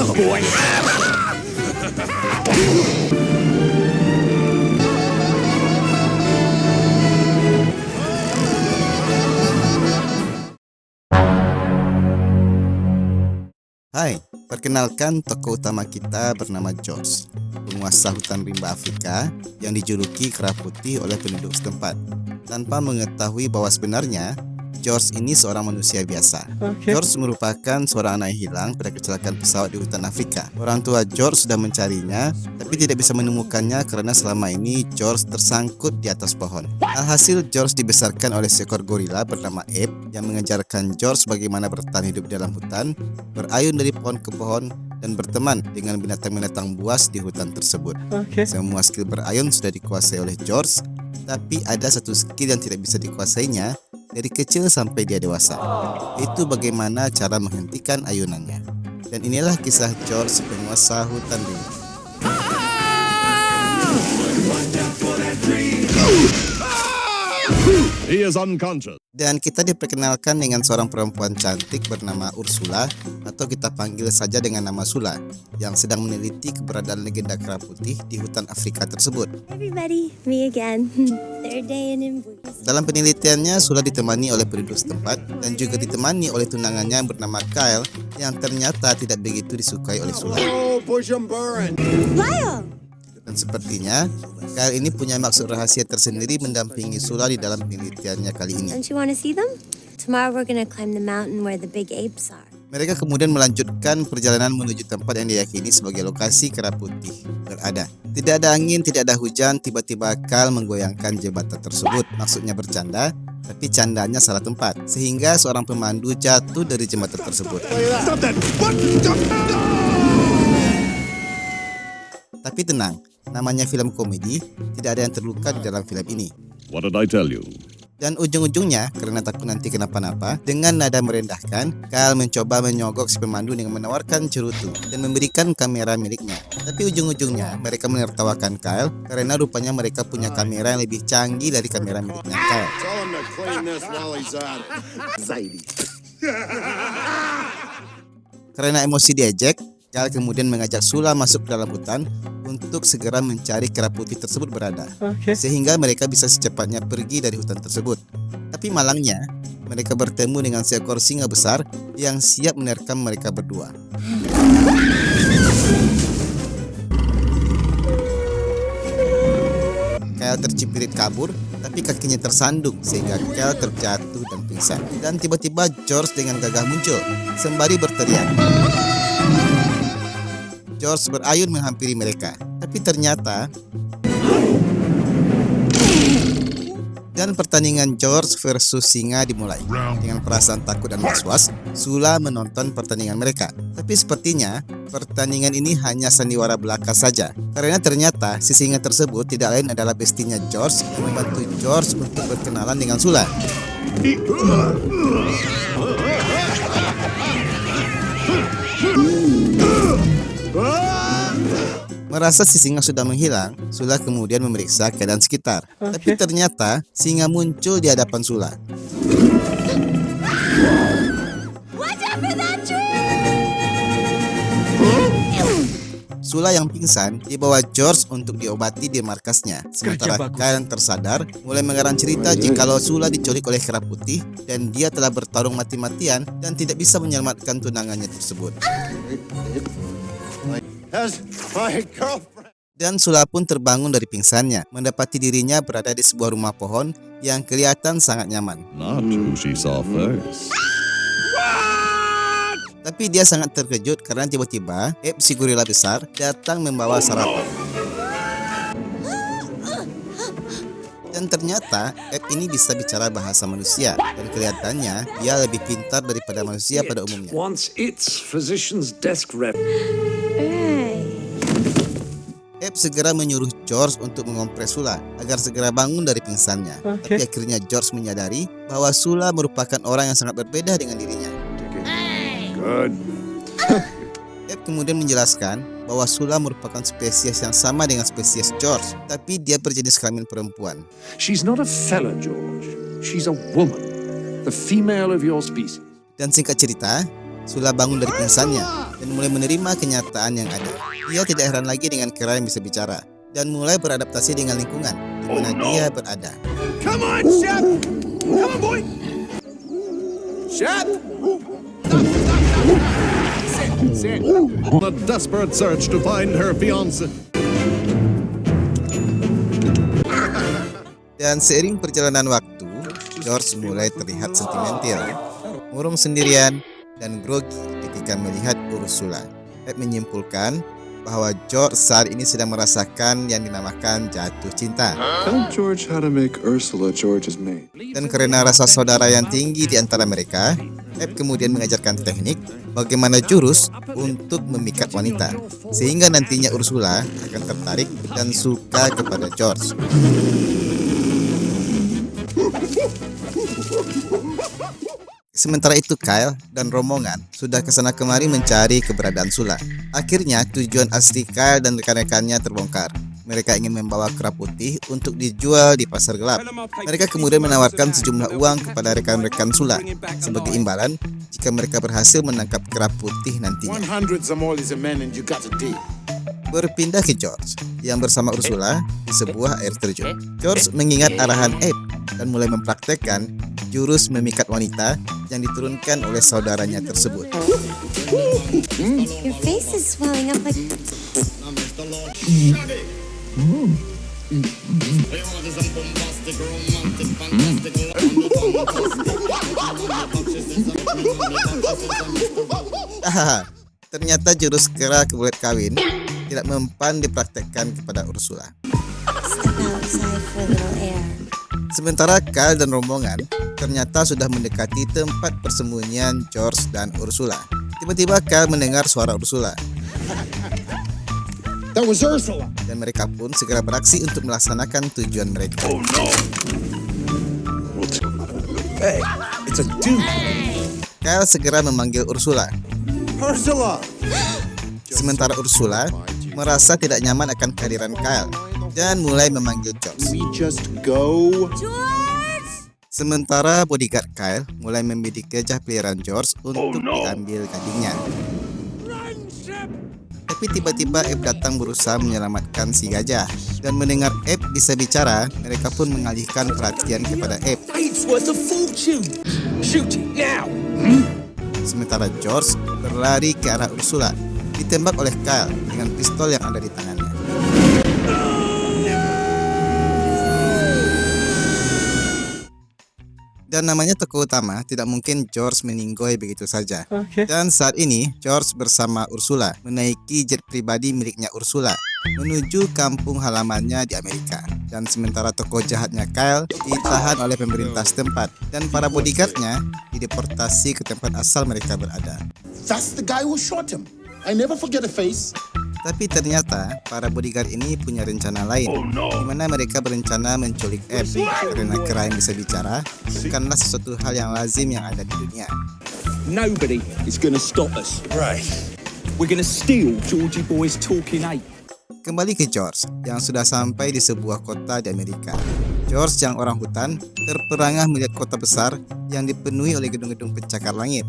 Hai, perkenalkan tokoh utama kita bernama George, penguasa hutan rimba Afrika yang dijuluki kera putih oleh penduduk setempat. Tanpa mengetahui bahwa sebenarnya George ini seorang manusia biasa. George merupakan seorang anak yang hilang pada kecelakaan pesawat di hutan Afrika. Orang tua George sudah mencarinya, tapi tidak bisa menemukannya karena selama ini George tersangkut di atas pohon. Alhasil George dibesarkan oleh seekor gorila bernama Abe yang mengajarkan George bagaimana bertahan hidup di dalam hutan, berayun dari pohon ke pohon, dan berteman dengan binatang-binatang buas di hutan tersebut. Semua skill berayun sudah dikuasai oleh George, tapi ada satu skill yang tidak bisa dikuasainya dari kecil sampai dia dewasa, yaitu bagaimana cara menghentikan ayunannya. Dan inilah kisah George, penguasa hutan rimba. He is unconscious. Dan kita diperkenalkan dengan seorang perempuan cantik bernama Ursula, atau kita panggil saja dengan nama Sula, yang sedang meneliti keberadaan legenda kera putih di hutan Afrika tersebut. Everybody, me again. Third day in Imbuis. Dalam penelitiannya, Sula ditemani oleh penduduk setempat dan juga ditemani oleh tunangannya yang bernama Kyle, yang ternyata tidak begitu disukai oleh Sula. Oh, push him, burn. Lyle! Dan sepertinya Kyle ini punya maksud rahasia tersendiri mendampingi Sula di dalam penelitiannya kali ini. Don't you want to see them? Tomorrow we're gonna climb the mountain where the big apes are. Mereka kemudian melanjutkan perjalanan menuju tempat yang diyakini sebagai lokasi kera putih berada. Tidak ada angin, tidak ada hujan, tiba-tiba Kyle menggoyangkan jembatan tersebut. Maksudnya bercanda, tapi candanya salah tempat, sehingga seorang pemandu jatuh dari jembatan tersebut. Stop that. What? Tapi tenang, namanya film komedi, tidak ada yang terluka di dalam film ini. What did I tell you? Dan ujung-ujungnya, karena takut nanti kenapa-napa, dengan nada merendahkan, Kyle mencoba menyogok si pemandu dengan menawarkan cerutu dan memberikan kamera miliknya. Tapi ujung-ujungnya, mereka menertawakan Kyle karena rupanya mereka punya kamera yang lebih canggih dari kamera miliknya Kyle. Tell him to clean this while he's at it. Karena emosi diejek, Kyle kemudian mengajak Sula masuk ke dalam hutan untuk segera mencari kera putih tersebut berada, sehingga mereka bisa secepatnya pergi dari hutan tersebut. Tapi malangnya, mereka bertemu dengan seekor singa besar yang siap menerkam mereka berdua. Kyle tercipirit kabur, tapi kakinya tersandung sehingga Kyle terjatuh dan pingsan. Dan tiba-tiba George dengan gagah muncul, sembari berteriak. George berayun menghampiri mereka, tapi ternyata dan pertandingan George versus singa dimulai. Dengan perasaan takut dan was-was, Sula menonton pertandingan mereka. Tapi sepertinya pertandingan ini hanya sandiwara belaka saja, karena ternyata si singa tersebut tidak lain adalah bestinya George yang membantu George untuk berkenalan dengan Sula. Merasa si singa sudah menghilang, Sula kemudian memeriksa keadaan sekitar. Tapi ternyata singa muncul di hadapan Sula. Watch out for that tree! Sula yang pingsan dibawa George untuk diobati di markasnya. Sementara Kyle yang tersadar mulai mengarang cerita jikalau Sula diculik oleh kera putih dan dia telah bertarung mati-matian dan tidak bisa menyelamatkan tunangannya tersebut. Dan Sula pun terbangun dari pingsannya, mendapati dirinya berada di sebuah rumah pohon yang kelihatan sangat nyaman. Not who she saw first. Tapi dia sangat terkejut karena tiba-tiba Abe si gorila besar datang membawa sarapan. Dan ternyata Abe ini bisa bicara bahasa manusia dan kelihatannya dia lebih pintar daripada manusia pada umumnya. Wants its physician's desk rep. Abe segera menyuruh George untuk mengompres Sula agar segera bangun dari pingsannya. Tapi akhirnya George menyadari bahwa Sula merupakan orang yang sangat berbeda dengan dirinya. Good. Abe kemudian menjelaskan bahwa Sula merupakan spesies yang sama dengan spesies George, tapi dia berjenis kelamin perempuan. She's not a fella, George. She's a woman. The female of your species. Dan singkat cerita, Sula bangun dari pingsannya dan mulai menerima kenyataan yang ada. Dia tidak heran lagi dengan kera yang bisa bicara dan mulai beradaptasi dengan lingkungan di mana dia berada. Come on, Shep! Come on, boy! Shep! Sit. On a desperate search to find her fiancé. Dan seiring perjalanan waktu, George mulai terlihat sentimental, murung sendirian, dan grogi ketika melihat Ursula. Ed menyimpulkan bahwa George saat ini sedang merasakan yang dinamakan jatuh cinta. Tell George how to make Ursula George's maid. Dan karena rasa saudara yang tinggi di antara mereka, Ed kemudian mengajarkan teknik bagaimana jurus untuk memikat wanita, sehingga nantinya Ursula akan tertarik dan suka kepada George. Sementara itu Kyle dan rombongan sudah kesana kemari mencari keberadaan Sula. Akhirnya tujuan asli Kyle dan rekan-rekannya terbongkar. Mereka ingin membawa kera putih untuk dijual di pasar gelap. Mereka kemudian menawarkan sejumlah uang kepada rekan-rekan Sula sebagai imbalan jika mereka berhasil menangkap kera putih nantinya. 100 Somalis and men and you got a deal. Berpindah ke George yang bersama Ursula di sebuah air terjun. George mengingat arahan Abe dan mulai mempraktekkan jurus memikat wanita yang diturunkan oleh saudaranya tersebut. Your face is swelling up like... Ternyata jurus kera kebelet kawin tidak mempan dipraktekkan kepada Ursula. Step outside for a little air. Sementara Kyle dan rombongan ternyata sudah mendekati tempat persembunyian George dan Ursula. Tiba-tiba Kyle mendengar suara Ursula That was Ursula. dan mereka pun segera beraksi untuk melaksanakan tujuan mereka. Hey, it's a dude. Kyle segera memanggil Ursula. Ursula! Sementara Ursula merasa tidak nyaman akan kehadiran Kyle dan mulai memanggil George. We just go. Sementara bodyguard Kyle mulai membidik gajah peliharaan George untuk diambil gadingnya. Tapi tiba-tiba Abe datang berusaha menyelamatkan si gajah. Dan mendengar Abe bisa bicara, mereka pun mengalihkan perhatian kepada Abe. It's worth a fortune. Shoot it now. Sementara George berlari ke arah Ursula, ditembak oleh Kyle dengan pistol yang ada di tangannya. Dan namanya tokoh utama, tidak mungkin George meninggoy begitu saja. Dan saat ini, George bersama Ursula menaiki jet pribadi miliknya Ursula menuju kampung halamannya di Amerika. Dan sementara tokoh jahatnya Kyle ditahan oleh pemerintah setempat dan para bodyguardnya dideportasi ke tempat asal mereka berada. That's the guy who shot him. I never forget a face. Tapi ternyata para bodyguard ini punya rencana lain, di mana mereka berencana menculik Abe karena kera yang bisa bicara bukanlah sesuatu hal yang lazim yang ada di dunia. Nobody is gonna stop us. Right. We're gonna steal Georgie Boy's talking ape. Kembali ke George yang sudah sampai di sebuah kota di Amerika. George yang orang hutan terperangah melihat kota besar yang dipenuhi oleh gedung-gedung pencakar langit.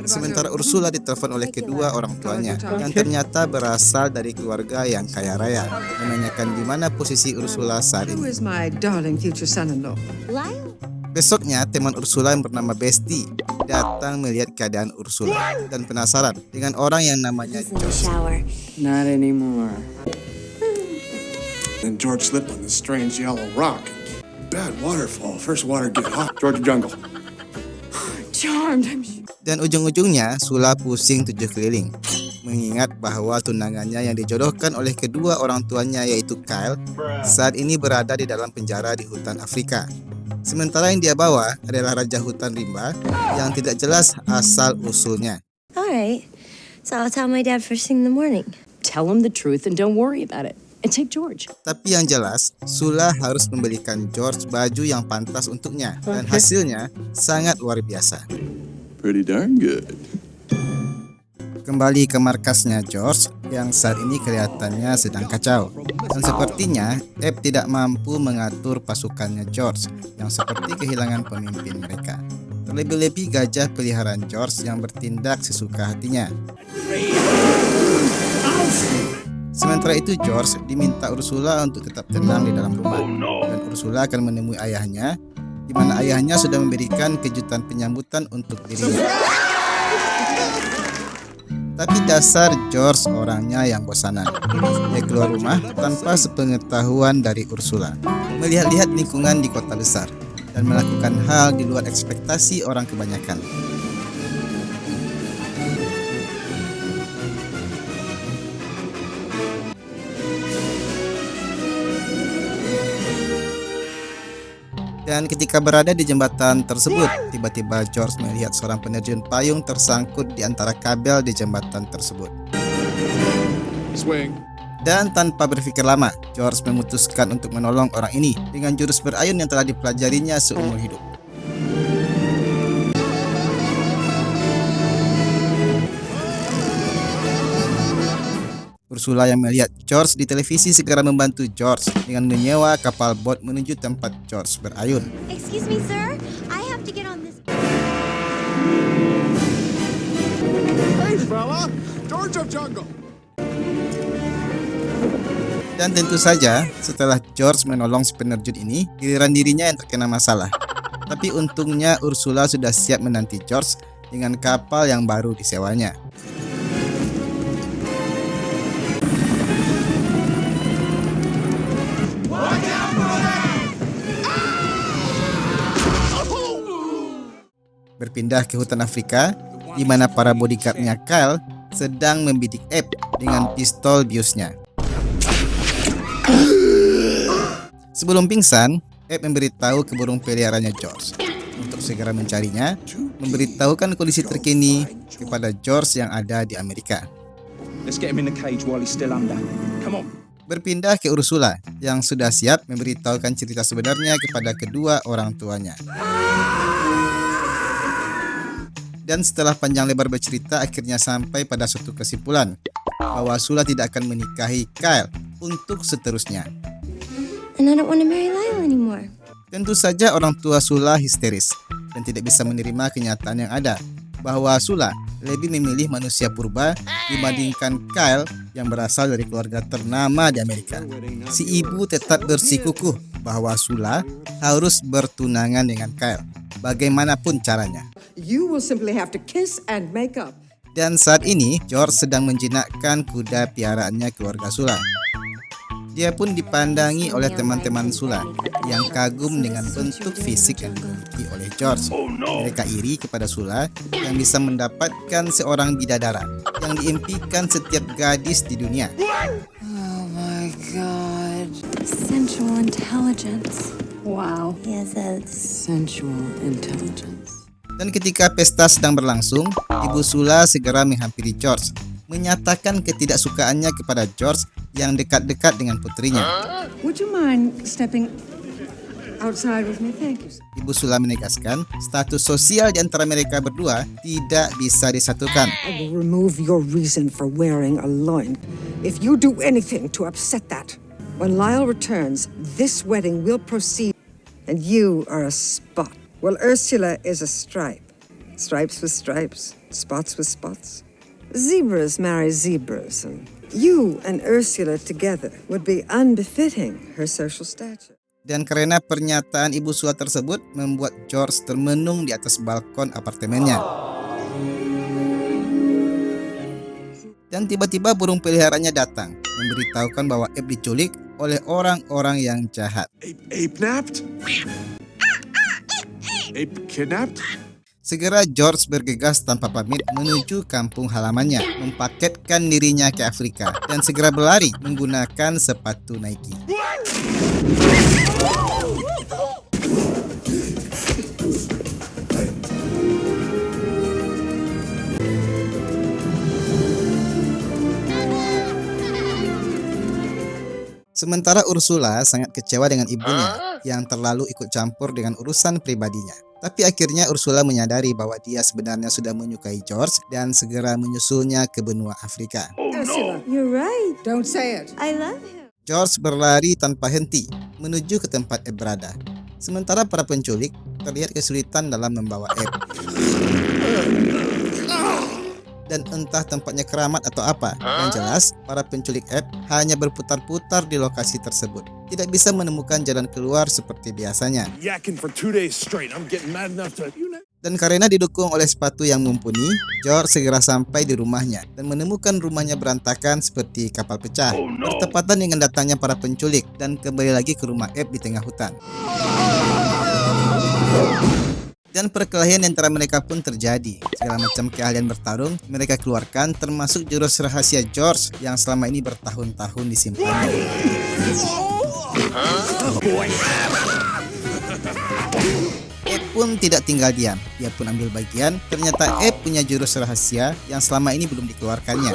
Sementara Ursula ditelepon oleh kedua orang tuanya yang ternyata berasal dari keluarga yang kaya raya, menanyakan di mana posisi Ursula saat Who ini. is my darling future son-in-law? Lyle? Besoknya teman Ursula yang bernama Besti datang melihat keadaan Ursula dan penasaran dengan orang yang namanya He's in the George. shower. Not anymore. Then George slipped on this strange yellow rock. Bad waterfall. First water get hot. George Jungle. Charmed, I'm sure. Dan ujung-ujungnya Sula pusing 7 keliling, mengingat bahwa tunangannya yang dijodohkan oleh kedua orang tuanya yaitu Kyle saat ini berada di dalam penjara di hutan Afrika. Sementara yang dia bawa adalah raja hutan rimba yang tidak jelas asal-usulnya. All right. So I'll tell my dad first thing in the morning. Tell him the truth and don't worry about it. And take George. Tapi yang jelas, Sula harus membelikan George baju yang pantas untuknya dan hasilnya sangat luar biasa. Pretty darn good. Kembali ke markasnya George yang saat ini kelihatannya sedang kacau. Dan sepertinya Abe tidak mampu mengatur pasukannya George yang seperti kehilangan pemimpin mereka. terlebih-lebih gajah peliharaan George yang bertindak sesuka hatinya. Sementara itu George diminta Ursula untuk tetap tenang di dalam rumah, dan Ursula akan menemui ayahnya, di mana ayahnya sudah memberikan kejutan penyambutan untuk dirinya. Tapi dasar George orangnya yang bosanan. Dia keluar rumah tanpa sepengetahuan dari Ursula, melihat-lihat lingkungan di kota besar, dan melakukan hal di luar ekspektasi orang kebanyakan. Dan ketika berada di jembatan tersebut, tiba-tiba George melihat seorang penerjun payung tersangkut di antara kabel di jembatan tersebut. Swing. Dan tanpa berpikir lama, George memutuskan untuk menolong orang ini dengan jurus berayun yang telah dipelajarinya seumur hidup. Ursula yang melihat George di televisi segera membantu George dengan menyewa kapal bot menuju tempat George berayun. Excuse me, sir. I have to get on this. Hey, fella! George of Jungle! Dan tentu saja, setelah George menolong si penerjun ini, giliran dirinya yang terkena masalah. Tapi untungnya Ursula sudah siap menanti George dengan kapal yang baru disewanya. Berpindah ke hutan Afrika, di mana para bodyguardnya Kyle sedang membidik Abe dengan pistol biusnya. Sebelum pingsan, Abe memberitahu ke burung peliharaannya George untuk segera mencarinya, memberitahukan kondisi terkini kepada George yang ada di Amerika. Let's get him in the cage while he's still under. Come on. Berpindah ke Ursula yang sudah siap memberitahukan cerita sebenarnya kepada kedua orang tuanya. Dan setelah panjang lebar bercerita, akhirnya sampai pada suatu kesimpulan bahwa Sula tidak akan menikahi Kyle untuk seterusnya. And I don't want to marry Lyle anymore. Tentu saja orang tua Sula histeris dan tidak bisa menerima kenyataan yang ada bahwa Sula lebih memilih manusia purba dibandingkan Kyle yang berasal dari keluarga ternama di Amerika. Si ibu tetap bersikukuh bahwa Sula harus bertunangan dengan Kyle, bagaimanapun caranya. You will simply have to kiss and make up. Dan saat ini, George sedang menjinakkan kuda piaraannya keluarga Sula. Dia pun dipandangi oleh teman-teman Sula yang kagum dengan bentuk fisik yang dimiliki oleh George. Mereka iri kepada Sula yang bisa mendapatkan seorang bidadara yang diimpikan setiap gadis di dunia. Oh my god. Sensual intelligence. Wow. He has a Sensual intelligence. Dan ketika pesta sedang berlangsung, ibu Sula segera menghampiri George, menyatakan ketidaksukaannya kepada George yang dekat-dekat dengan putrinya. Would you mind stepping outside with me? Thank you. Ibu Sula menegaskan status sosial di antara mereka berdua tidak bisa disatukan. I will remove your reason for wearing a loin if you do anything to upset that. When Lyle returns, this wedding will proceed, and you are a spot. Well, Ursula is a stripe. Stripes with stripes, spots with spots. Zebras marry zebras, and you and Ursula together would be unbefitting her social stature. Dan karena pernyataan ibu Sula tersebut membuat George termenung di atas balkon apartemennya. Dan tiba-tiba burung peliharaannya datang, memberitahukan bahwa Abe diculik oleh orang-orang yang jahat. Ape napped? Ape kidnapped? Segera George bergegas tanpa pamit menuju kampung halamannya, mempaketkan dirinya ke Afrika, dan segera berlari menggunakan sepatu Nike. Sementara Ursula sangat kecewa dengan ibunya yang terlalu ikut campur dengan urusan pribadinya. Tapi akhirnya Ursula menyadari bahwa dia sebenarnya sudah menyukai George dan segera menyusulnya ke benua Afrika. Ursula, you're right. Don't say it. I love him. George berlari tanpa henti menuju ke tempat Abe berada. Sementara para penculik terlihat kesulitan dalam membawa Abe. Dan entah tempatnya keramat atau apa, yang jelas para penculik Abe hanya berputar-putar di lokasi tersebut. Tidak bisa menemukan jalan keluar seperti biasanya. Yakking for 2 days straight. I'm getting mad enough to. Dan karena didukung oleh sepatu yang mumpuni, George segera sampai di rumahnya dan menemukan rumahnya berantakan seperti kapal pecah. Bertepatan dengan datangnya para penculik dan kembali lagi ke rumah Abe di tengah hutan. Dan perkelahian antara mereka pun terjadi. Segala macam keahlian bertarung mereka keluarkan, termasuk jurus rahasia George yang selama ini bertahun-tahun disimpan. Abe pun tidak tinggal diam. Dia pun ambil bagian. Ternyata Abe punya jurus rahasia yang selama ini belum dikeluarkannya.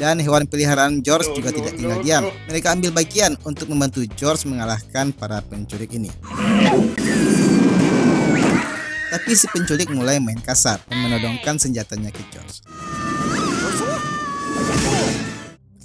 Dan hewan peliharaan George juga tidak tinggal diam. Mereka ambil bagian untuk membantu George mengalahkan para penculik ini. Tapi si penculik mulai main kasar dan menodongkan senjatanya ke George.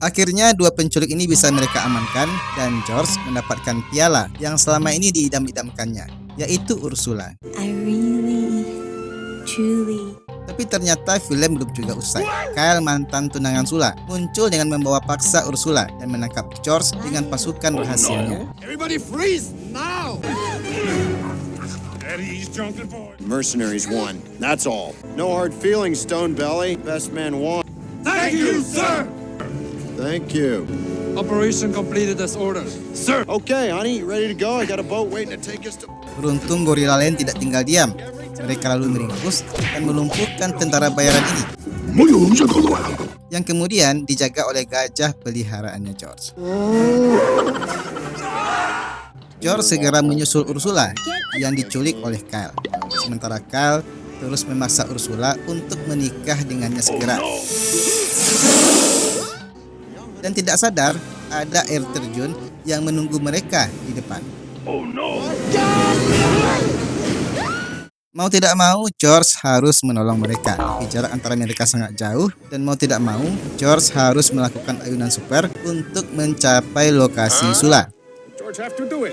Akhirnya dua penculik ini bisa mereka amankan dan George mendapatkan piala yang selama ini diidam-idamkannya, yaitu Ursula. I really, truly. Tapi ternyata film belum juga usai. Kyle, mantan tunangan Sula, muncul dengan membawa paksa Ursula dan menangkap George dengan pasukan rahasianya. Everybody freeze now! Eddie's drunken boy. Mercenaries won. That's all. No hard feelings, Stone Belly. Best man won. Thank you, sir! Thank you. Operation completed as ordered. Sir! Okay, honey, you ready to go? I got a boat waiting to take us to... Beruntung gorila lain tidak tinggal diam. Mereka lalu meringkus dan melumpuhkan tentara bayaran ini, yang kemudian dijaga oleh gajah peliharaannya George. George segera menyusul Ursula yang diculik oleh Kyle. Sementara Kyle terus memaksa Ursula untuk menikah dengannya segera. Dan tidak sadar ada air terjun yang menunggu mereka di depan. Mau tidak mau, George harus menolong mereka. Tapi jarak antara mereka sangat jauh, dan mau tidak mau, George harus melakukan ayunan super untuk mencapai lokasi Sula. George have to do it.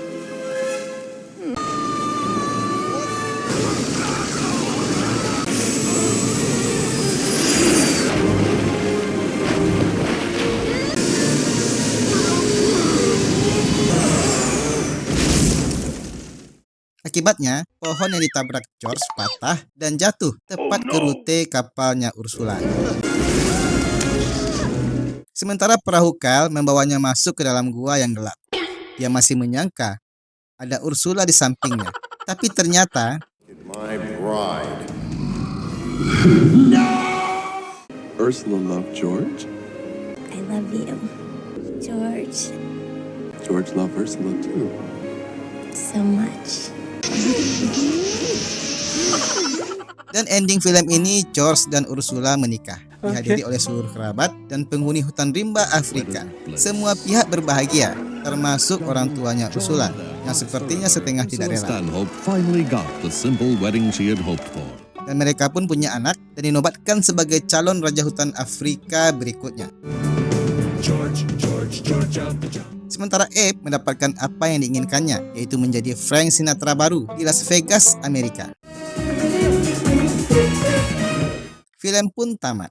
Akibatnya, pohon yang ditabrak George patah dan jatuh tepat ke rute kapalnya Ursula. Sementara perahu Kyle membawanya masuk ke dalam gua yang gelap. Dia masih menyangka ada Ursula di sampingnya, tapi ternyata My bride. Ursula loved George. I love you, George, George loved Ursula too. so much. dan ending film ini George dan Ursula menikah, dihadiri oleh seluruh kerabat dan penghuni hutan rimba Afrika. Semua pihak berbahagia, termasuk orang tuanya Ursula yang sepertinya setengah tidak rela. Stanhope finally got the simple wedding she had hoped for. Dan mereka pun punya anak dan dinobatkan sebagai calon raja hutan Afrika berikutnya. Sementara Abe mendapatkan apa yang diinginkannya, yaitu menjadi Frank Sinatra baru di Las Vegas, Amerika. Film pun tamat.